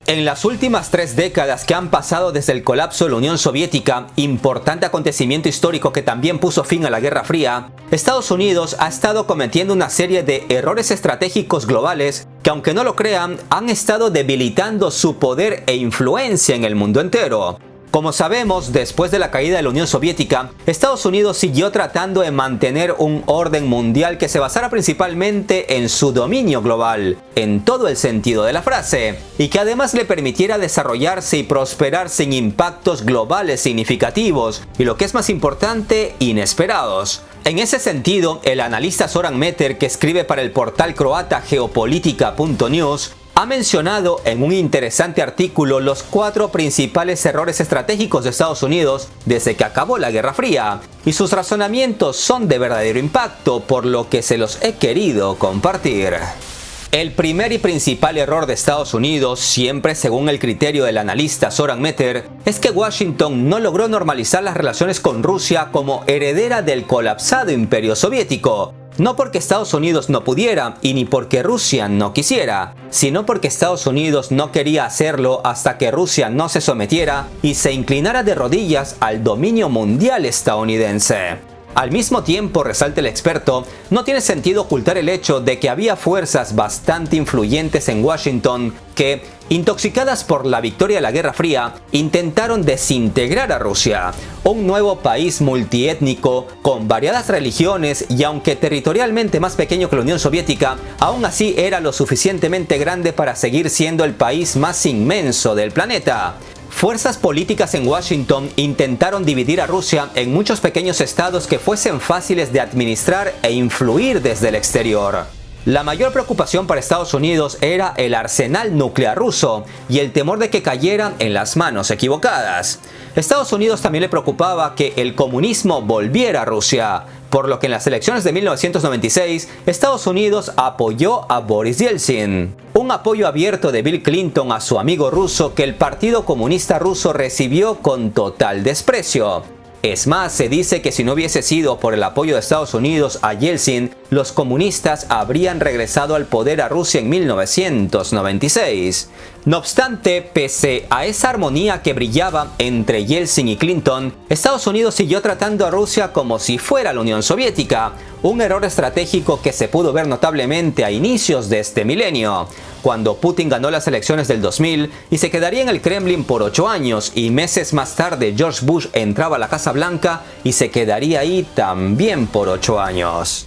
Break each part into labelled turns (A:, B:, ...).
A: En las últimas 3 décadas que han pasado desde el colapso de la Unión Soviética, importante acontecimiento histórico que también puso fin a la Guerra Fría, Estados Unidos ha estado cometiendo una serie de errores estratégicos globales que, aunque no lo crean, han estado debilitando su poder e influencia en el mundo entero. Como sabemos, después de la caída de la Unión Soviética, Estados Unidos siguió tratando de mantener un orden mundial que se basara principalmente en su dominio global, en todo el sentido de la frase, y que además le permitiera desarrollarse y prosperar sin impactos globales significativos, y lo que es más importante, inesperados. En ese sentido, el analista Zoran Meter, que escribe para el portal croata geopolítica.news, ha mencionado en un interesante artículo los 4 principales errores estratégicos de Estados Unidos desde que acabó la Guerra Fría, y sus razonamientos son de verdadero impacto, por lo que se los he querido compartir. El primer y principal error de Estados Unidos, siempre según el criterio del analista Zoran Meter, es que Washington no logró normalizar las relaciones con Rusia como heredera del colapsado Imperio Soviético. No porque Estados Unidos no pudiera y ni porque Rusia no quisiera, sino porque Estados Unidos no quería hacerlo hasta que Rusia no se sometiera y se inclinara de rodillas al dominio mundial estadounidense. Al mismo tiempo, resalta el experto, no tiene sentido ocultar el hecho de que había fuerzas bastante influyentes en Washington que, intoxicadas por la victoria de la Guerra Fría, intentaron desintegrar a Rusia, un nuevo país multiétnico con variadas religiones y aunque territorialmente más pequeño que la Unión Soviética, aún así era lo suficientemente grande para seguir siendo el país más inmenso del planeta. Fuerzas políticas en Washington intentaron dividir a Rusia en muchos pequeños estados que fuesen fáciles de administrar e influir desde el exterior. La mayor preocupación para Estados Unidos era el arsenal nuclear ruso y el temor de que cayeran en las manos equivocadas. Estados Unidos también le preocupaba que el comunismo volviera a Rusia, por lo que en las elecciones de 1996, Estados Unidos apoyó a Boris Yeltsin. Un apoyo abierto de Bill Clinton a su amigo ruso que el Partido Comunista Ruso recibió con total desprecio. Es más, se dice que si no hubiese sido por el apoyo de Estados Unidos a Yeltsin, los comunistas habrían regresado al poder a Rusia en 1996. No obstante, pese a esa armonía que brillaba entre Yeltsin y Clinton, Estados Unidos siguió tratando a Rusia como si fuera la Unión Soviética, un error estratégico que se pudo ver notablemente a inicios de este milenio, cuando Putin ganó las elecciones del 2000 y se quedaría en el Kremlin por 8 años, y meses más tarde George Bush entraba a la Casa Blanca y se quedaría ahí también por 8 años.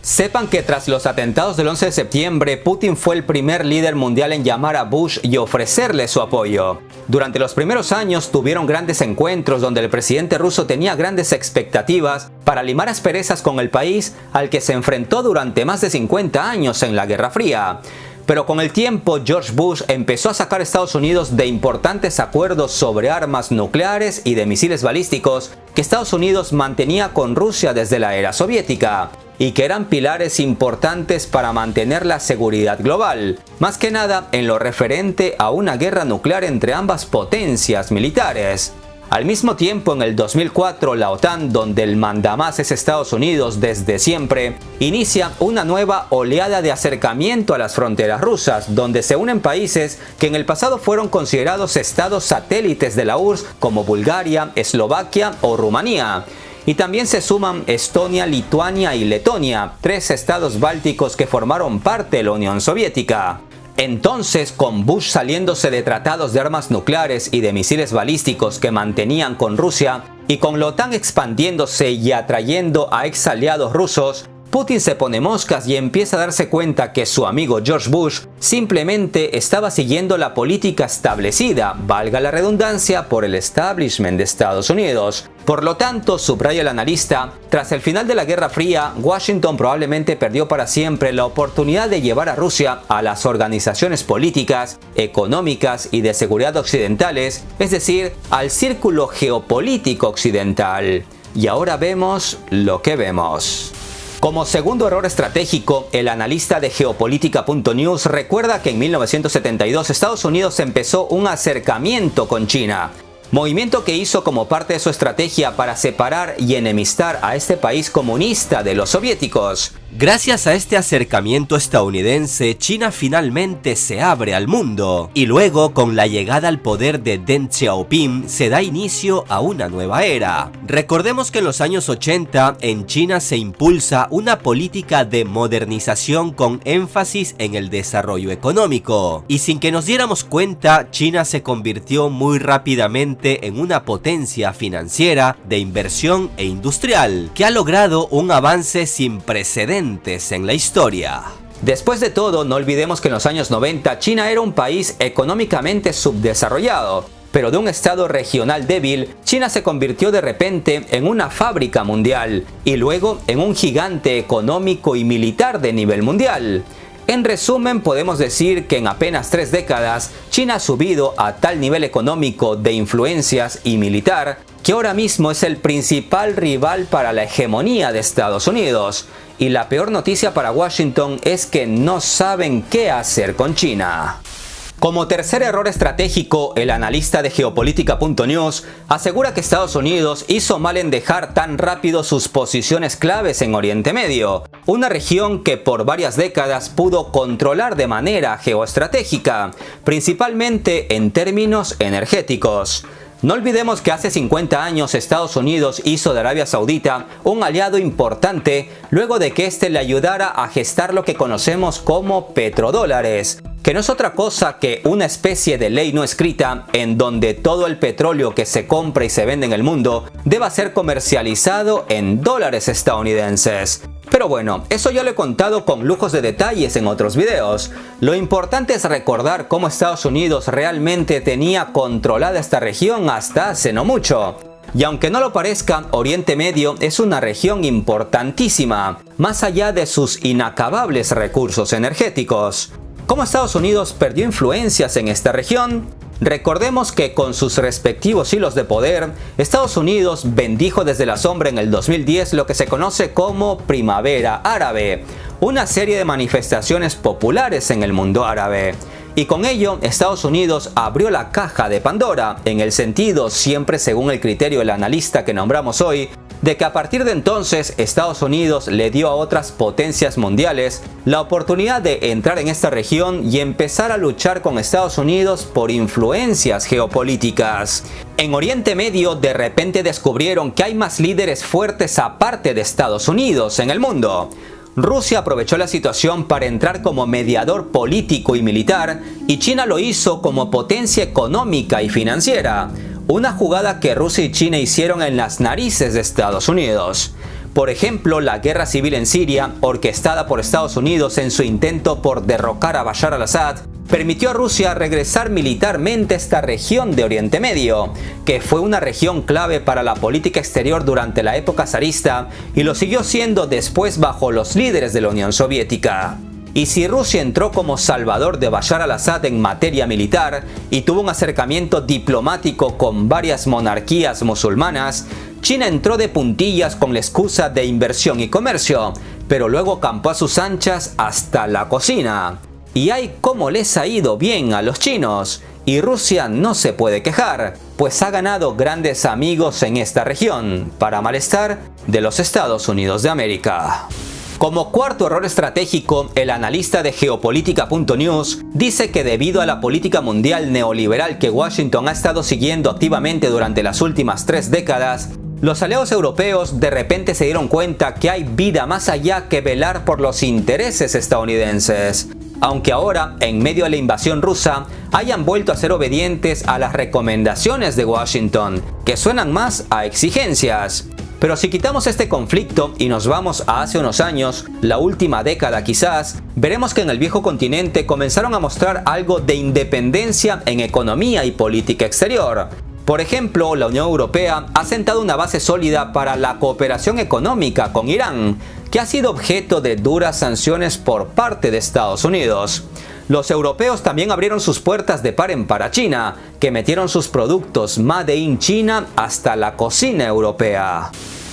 A: Sepan que tras los atentados del 11 de septiembre, Putin fue el primer líder mundial en llamar a Bush y ofrecerle su apoyo. Durante los primeros años tuvieron grandes encuentros donde el presidente ruso tenía grandes expectativas para limar asperezas con el país al que se enfrentó durante más de 50 años en la Guerra Fría. Pero con el tiempo, George Bush empezó a sacar a Estados Unidos de importantes acuerdos sobre armas nucleares y de misiles balísticos que Estados Unidos mantenía con Rusia desde la era soviética, y que eran pilares importantes para mantener la seguridad global, más que nada en lo referente a una guerra nuclear entre ambas potencias militares. Al mismo tiempo, en el 2004, la OTAN, donde el mandamás es Estados Unidos desde siempre, inicia una nueva oleada de acercamiento a las fronteras rusas, donde se unen países que en el pasado fueron considerados estados satélites de la URSS, como Bulgaria, Eslovaquia o Rumanía. Y también se suman Estonia, Lituania y Letonia, 3 estados bálticos que formaron parte de la Unión Soviética. Entonces, con Bush saliéndose de tratados de armas nucleares y de misiles balísticos que mantenían con Rusia, y con la OTAN expandiéndose y atrayendo a ex aliados rusos, Putin se pone moscas y empieza a darse cuenta que su amigo George Bush simplemente estaba siguiendo la política establecida, valga la redundancia, por el establishment de Estados Unidos. Por lo tanto, subraya el analista, tras el final de la Guerra Fría, Washington probablemente perdió para siempre la oportunidad de llevar a Rusia a las organizaciones políticas, económicas y de seguridad occidentales, es decir, al círculo geopolítico occidental. Y ahora vemos lo que vemos. Como segundo error estratégico, el analista de geopolítica.news recuerda que en 1972 Estados Unidos empezó un acercamiento con China, movimiento que hizo como parte de su estrategia para separar y enemistar a este país comunista de los soviéticos.
B: Gracias a este acercamiento estadounidense, China finalmente se abre al mundo, y luego con la llegada al poder de Deng Xiaoping se da inicio a una nueva era. Recordemos que en los años 80 en China se impulsa una política de modernización con énfasis en el desarrollo económico, y sin que nos diéramos cuenta, China se convirtió muy rápidamente en una potencia financiera, de inversión e industrial, que ha logrado un avance sin precedentes en la historia.
A: Después de todo, no olvidemos que en los años 90 China era un país económicamente subdesarrollado, pero de un estado regional débil, China se convirtió de repente en una fábrica mundial y luego en un gigante económico y militar de nivel mundial. En resumen, podemos decir que en apenas 3 décadas, China ha subido a tal nivel económico de influencias y militar que ahora mismo es el principal rival para la hegemonía de Estados Unidos. Y la peor noticia para Washington es que no saben qué hacer con China. Como tercer error estratégico, el analista de Geopolítica.news asegura que Estados Unidos hizo mal en dejar tan rápido sus posiciones claves en Oriente Medio, una región que por varias décadas pudo controlar de manera geoestratégica, principalmente en términos energéticos. No olvidemos que hace 50 años Estados Unidos hizo de Arabia Saudita un aliado importante luego de que éste le ayudara a gestar lo que conocemos como petrodólares, que no es otra cosa que una especie de ley no escrita en donde todo el petróleo que se compra y se vende en el mundo deba ser comercializado en dólares estadounidenses. Pero bueno, eso ya lo he contado con lujos de detalles en otros videos. Lo importante es recordar cómo Estados Unidos realmente tenía controlada esta región hasta hace no mucho. Y aunque no lo parezca, Oriente Medio es una región importantísima, más allá de sus inacabables recursos energéticos. ¿Cómo Estados Unidos perdió influencias en esta región? Recordemos que con sus respectivos hilos de poder, Estados Unidos bendijo desde la sombra en el 2010 lo que se conoce como Primavera Árabe, una serie de manifestaciones populares en el mundo árabe. Y con ello, Estados Unidos abrió la caja de Pandora, en el sentido, siempre según el criterio del analista que nombramos hoy, de que a partir de entonces Estados Unidos le dio a otras potencias mundiales la oportunidad de entrar en esta región y empezar a luchar con Estados Unidos por influencias geopolíticas. En Oriente Medio de repente descubrieron que hay más líderes fuertes aparte de Estados Unidos en el mundo. Rusia aprovechó la situación para entrar como mediador político y militar, y China lo hizo como potencia económica y financiera. Una jugada que Rusia y China hicieron en las narices de Estados Unidos. Por ejemplo, la guerra civil en Siria, orquestada por Estados Unidos en su intento por derrocar a Bashar al-Assad, permitió a Rusia regresar militarmente a esta región de Oriente Medio, que fue una región clave para la política exterior durante la época zarista y lo siguió siendo después bajo los líderes de la Unión Soviética. Y si Rusia entró como salvador de Bashar al-Assad en materia militar y tuvo un acercamiento diplomático con varias monarquías musulmanas, China entró de puntillas con la excusa de inversión y comercio, pero luego campó a sus anchas hasta la cocina. Y ay, cómo les ha ido bien a los chinos. Y Rusia no se puede quejar, pues ha ganado grandes amigos en esta región, para malestar de los Estados Unidos de América. Como cuarto error estratégico, el analista de Geopolítica.news dice que debido a la política mundial neoliberal que Washington ha estado siguiendo activamente durante las últimas 3 décadas, los aliados europeos de repente se dieron cuenta que hay vida más allá que velar por los intereses estadounidenses. Aunque ahora, en medio de la invasión rusa, hayan vuelto a ser obedientes a las recomendaciones de Washington, que suenan más a exigencias. Pero si quitamos este conflicto y nos vamos a hace unos años, la última década quizás, veremos que en el viejo continente comenzaron a mostrar algo de independencia en economía y política exterior. Por ejemplo, la Unión Europea ha sentado una base sólida para la cooperación económica con Irán, que ha sido objeto de duras sanciones por parte de Estados Unidos. Los europeos también abrieron sus puertas de par en par a China, que metieron sus productos Made in China hasta la cocina europea.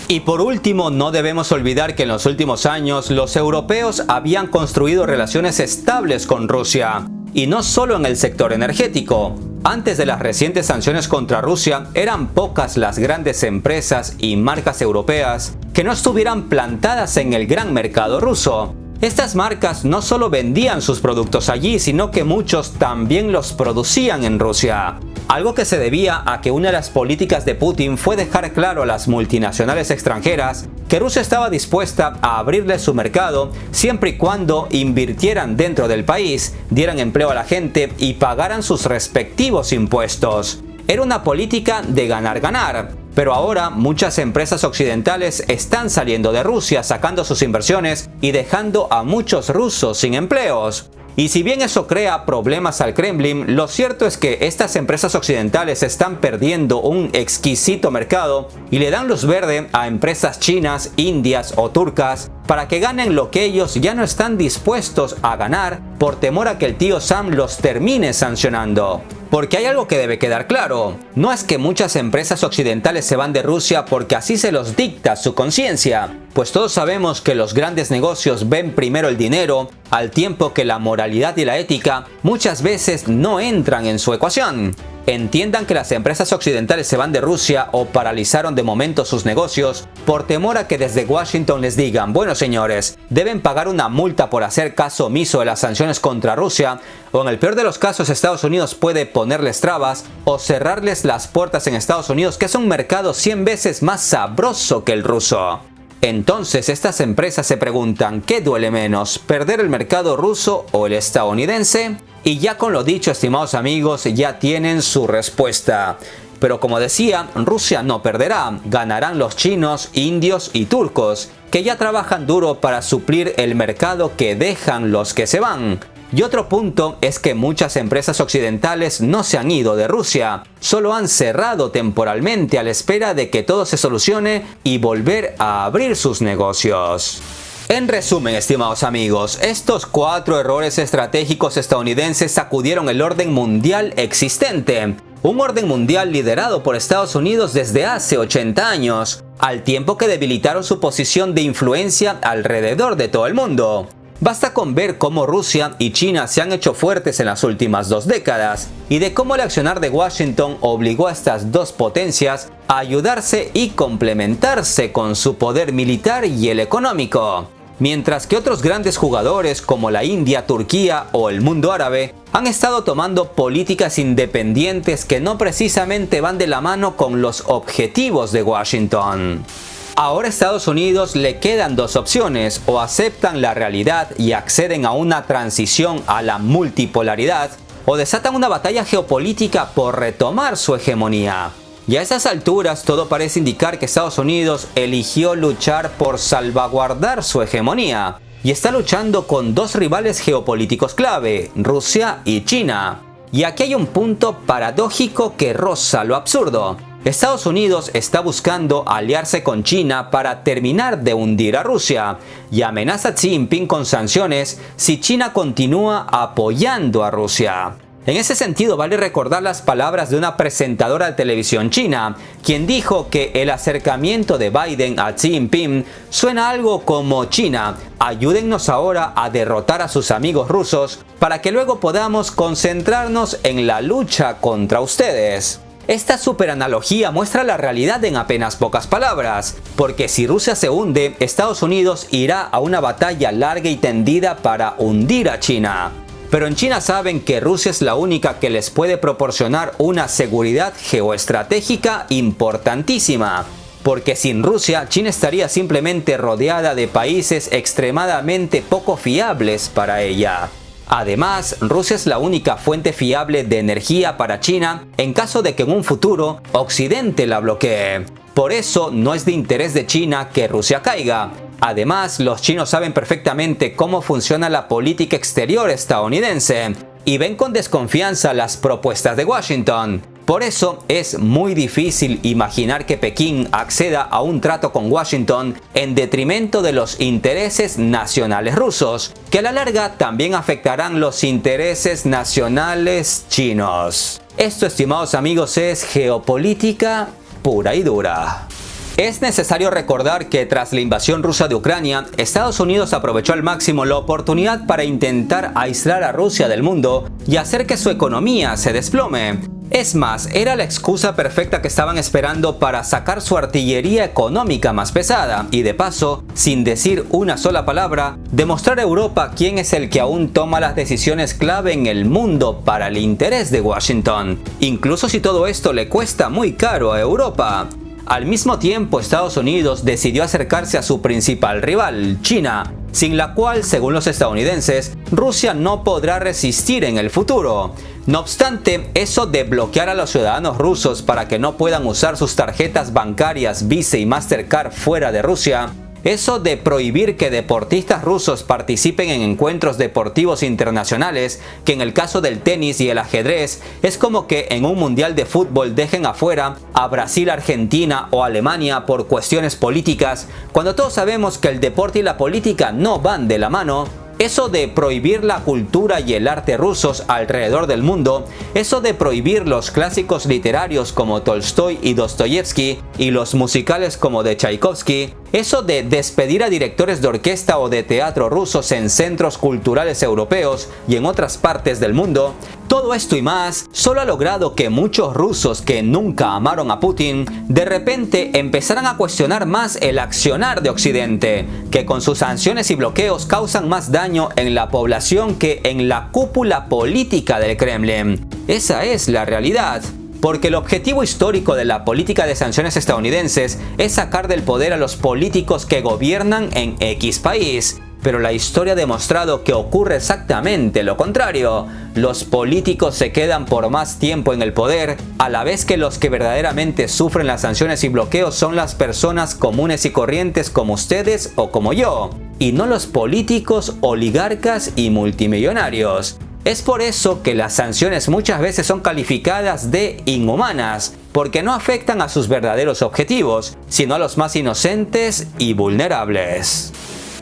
A: Y por último, no debemos olvidar que en los últimos años los europeos habían construido relaciones estables con Rusia, y no solo en el sector energético. Antes de las recientes sanciones contra Rusia, eran pocas las grandes empresas y marcas europeas que no estuvieran plantadas en el gran mercado ruso. Estas marcas no solo vendían sus productos allí, sino que muchos también los producían en Rusia. Algo que se debía a que una de las políticas de Putin fue dejar claro a las multinacionales extranjeras que Rusia estaba dispuesta a abrirle su mercado siempre y cuando invirtieran dentro del país, dieran empleo a la gente y pagaran sus respectivos impuestos. Era una política de ganar-ganar. Pero ahora muchas empresas occidentales están saliendo de Rusia, sacando sus inversiones y dejando a muchos rusos sin empleos. Y si bien eso crea problemas al Kremlin, lo cierto es que estas empresas occidentales están perdiendo un exquisito mercado y le dan luz verde a empresas chinas, indias o turcas para que ganen lo que ellos ya no están dispuestos a ganar por temor a que el tío Sam los termine sancionando. Porque hay algo que debe quedar claro, no es que muchas empresas occidentales se van de Rusia porque así se los dicta su conciencia, pues todos sabemos que los grandes negocios ven primero el dinero, al tiempo que la moralidad y la ética muchas veces no entran en su ecuación. Entiendan que las empresas occidentales se van de Rusia o paralizaron de momento sus negocios por temor a que desde Washington les digan: bueno señores, deben pagar una multa por hacer caso omiso de las sanciones contra Rusia, o en el peor de los casos Estados Unidos puede ponerles trabas o cerrarles las puertas en Estados Unidos, que es un mercado 100 veces más sabroso que el ruso. Entonces estas empresas se preguntan, ¿qué duele menos, perder el mercado ruso o el estadounidense? Y ya con lo dicho, estimados amigos, ya tienen su respuesta. Pero como decía, Rusia no perderá, ganarán los chinos, indios y turcos, que ya trabajan duro para suplir el mercado que dejan los que se van. Y otro punto es que muchas empresas occidentales no se han ido de Rusia, solo han cerrado temporalmente a la espera de que todo se solucione y volver a abrir sus negocios. En resumen, estimados amigos, estos 4 errores estratégicos estadounidenses sacudieron el orden mundial existente. Un orden mundial liderado por Estados Unidos desde hace 80 años, al tiempo que debilitaron su posición de influencia alrededor de todo el mundo. Basta con ver cómo Rusia y China se han hecho fuertes en las últimas 2 décadas y de cómo el accionar de Washington obligó a estas dos potencias a ayudarse y complementarse con su poder militar y el económico. Mientras que otros grandes jugadores como la India, Turquía o el mundo árabe han estado tomando políticas independientes que no precisamente van de la mano con los objetivos de Washington. Ahora a Estados Unidos le quedan 2 opciones: o aceptan la realidad y acceden a una transición a la multipolaridad, o desatan una batalla geopolítica por retomar su hegemonía. Y a estas alturas todo parece indicar que Estados Unidos eligió luchar por salvaguardar su hegemonía, y está luchando con 2 rivales geopolíticos clave, Rusia y China. Y aquí hay un punto paradójico que roza lo absurdo. Estados Unidos está buscando aliarse con China para terminar de hundir a Rusia, y amenaza a Xi Jinping con sanciones si China continúa apoyando a Rusia. En ese sentido, vale recordar las palabras de una presentadora de televisión china, quien dijo que el acercamiento de Biden a Xi Jinping suena algo como: China, ayúdennos ahora a derrotar a sus amigos rusos para que luego podamos concentrarnos en la lucha contra ustedes. Esta superanalogía muestra la realidad en apenas pocas palabras, porque si Rusia se hunde, Estados Unidos irá a una batalla larga y tendida para hundir a China. Pero en China saben que Rusia es la única que les puede proporcionar una seguridad geoestratégica importantísima, porque sin Rusia, China estaría simplemente rodeada de países extremadamente poco fiables para ella. Además, Rusia es la única fuente fiable de energía para China en caso de que en un futuro Occidente la bloquee. Por eso no es de interés de China que Rusia caiga. Además, los chinos saben perfectamente cómo funciona la política exterior estadounidense y ven con desconfianza las propuestas de Washington. Por eso es muy difícil imaginar que Pekín acceda a un trato con Washington en detrimento de los intereses nacionales rusos, que a la larga también afectarán los intereses nacionales chinos. Esto, estimados amigos, es geopolítica pura y dura. Es necesario recordar que tras la invasión rusa de Ucrania, Estados Unidos aprovechó al máximo la oportunidad para intentar aislar a Rusia del mundo y hacer que su economía se desplome. Es más, era la excusa perfecta que estaban esperando para sacar su artillería económica más pesada y de paso, sin decir una sola palabra, demostrar a Europa quién es el que aún toma las decisiones clave en el mundo para el interés de Washington, incluso si todo esto le cuesta muy caro a Europa. Al mismo tiempo, Estados Unidos decidió acercarse a su principal rival, China, sin la cual, según los estadounidenses, Rusia no podrá resistir en el futuro. No obstante, eso de bloquear a los ciudadanos rusos para que no puedan usar sus tarjetas bancarias Visa y Mastercard fuera de Rusia, eso de prohibir que deportistas rusos participen en encuentros deportivos internacionales, que en el caso del tenis y el ajedrez es como que en un mundial de fútbol dejen afuera a Brasil, Argentina o Alemania por cuestiones políticas, cuando todos sabemos que el deporte y la política no van de la mano. Eso de prohibir la cultura y el arte rusos alrededor del mundo, eso de prohibir los clásicos literarios como Tolstoy y Dostoyevsky y los musicales como de Tchaikovsky, eso de despedir a directores de orquesta o de teatro rusos en centros culturales europeos y en otras partes del mundo, todo esto y más solo ha logrado que muchos rusos que nunca amaron a Putin de repente empezaran a cuestionar más el accionar de Occidente, que con sus sanciones y bloqueos causan más daño en la población que en la cúpula política del Kremlin. Esa es la realidad. Porque el objetivo histórico de la política de sanciones estadounidenses es sacar del poder a los políticos que gobiernan en X país. Pero la historia ha demostrado que ocurre exactamente lo contrario. Los políticos se quedan por más tiempo en el poder, a la vez que los que verdaderamente sufren las sanciones y bloqueos son las personas comunes y corrientes como ustedes o como yo, y no los políticos, oligarcas y multimillonarios. Es por eso que las sanciones muchas veces son calificadas de inhumanas, porque no afectan a sus verdaderos objetivos, sino a los más inocentes y vulnerables.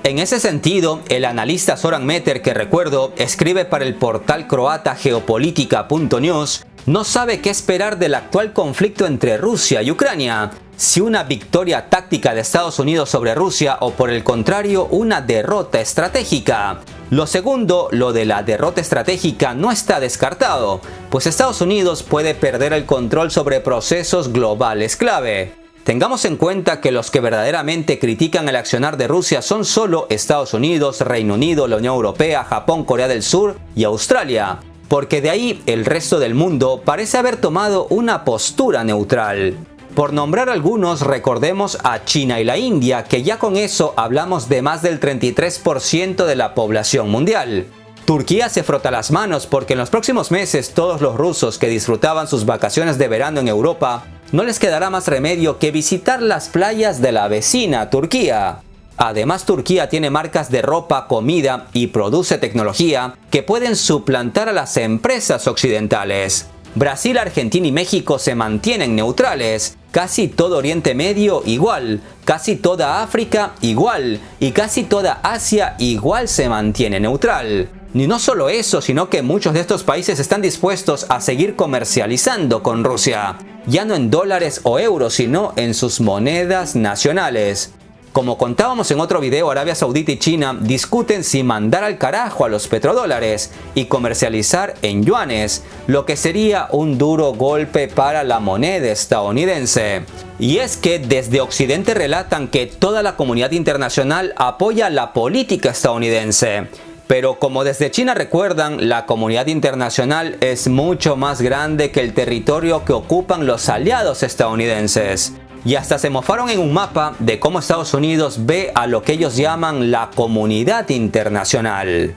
A: En ese sentido, el analista Zoran Meter, que recuerdo, escribe para el portal croata geopolítica.news, no sabe qué esperar del actual conflicto entre Rusia y Ucrania. Si una victoria táctica de Estados Unidos sobre Rusia o por el contrario una derrota estratégica. Lo segundo, lo de la derrota estratégica, no está descartado, pues Estados Unidos puede perder el control sobre procesos globales clave. Tengamos en cuenta que los que verdaderamente critican el accionar de Rusia son solo Estados Unidos, Reino Unido, la Unión Europea, Japón, Corea del Sur y Australia, porque de ahí el resto del mundo parece haber tomado una postura neutral. Por nombrar algunos, recordemos a China y la India, que ya con eso hablamos de más del 33% de la población mundial. Turquía se frota las manos porque en los próximos meses todos los rusos que disfrutaban sus vacaciones de verano en Europa no les quedará más remedio que visitar las playas de la vecina Turquía. Además, Turquía tiene marcas de ropa, comida y produce tecnología que pueden suplantar a las empresas occidentales. Brasil, Argentina y México se mantienen neutrales, casi todo Oriente Medio igual, casi toda África igual y casi toda Asia igual se mantiene neutral. Ni no solo eso, sino que muchos de estos países están dispuestos a seguir comercializando con Rusia, ya no en dólares o euros, sino en sus monedas nacionales. Como contábamos en otro video, Arabia Saudita y China discuten si mandar al carajo a los petrodólares y comercializar en yuanes, lo que sería un duro golpe para la moneda estadounidense. Y es que desde Occidente relatan que toda la comunidad internacional apoya la política estadounidense. Pero como desde China recuerdan, la comunidad internacional es mucho más grande que el territorio que ocupan los aliados estadounidenses. Y hasta se mofaron en un mapa de cómo Estados Unidos ve a lo que ellos llaman la comunidad internacional.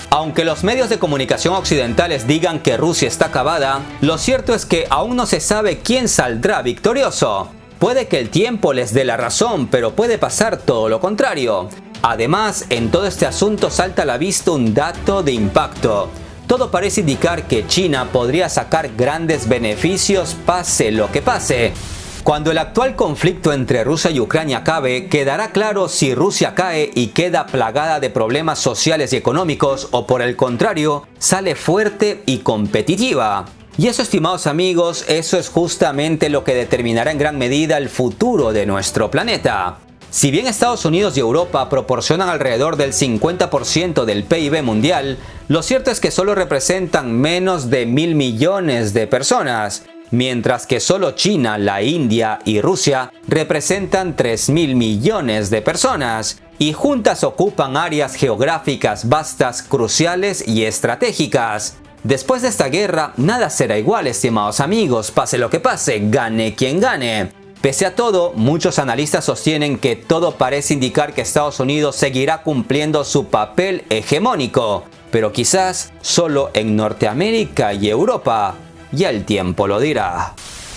A: Aunque los medios de comunicación occidentales digan que Rusia está acabada, lo cierto es que aún no se sabe quién saldrá victorioso. Puede que el tiempo les dé la razón, pero puede pasar todo lo contrario. Además, en todo este asunto salta a la vista un dato de impacto. Todo parece indicar que China podría sacar grandes beneficios pase lo que pase. Cuando el actual conflicto entre Rusia y Ucrania acabe, quedará claro si Rusia cae y queda plagada de problemas sociales y económicos o por el contrario, sale fuerte y competitiva. Y eso, estimados amigos, eso es justamente lo que determinará en gran medida el futuro de nuestro planeta. Si bien Estados Unidos y Europa proporcionan alrededor del 50% del PIB mundial, lo cierto es que solo representan menos de 1.000 millones de personas, mientras que solo China, la India y Rusia representan 3.000 millones de personas, y juntas ocupan áreas geográficas vastas, cruciales y estratégicas. Después de esta guerra, nada será igual, estimados amigos, pase lo que pase, gane quien gane. Pese a todo, muchos analistas sostienen que todo parece indicar que Estados Unidos seguirá cumpliendo su papel hegemónico, pero quizás solo en Norteamérica y Europa. Ya el tiempo lo dirá.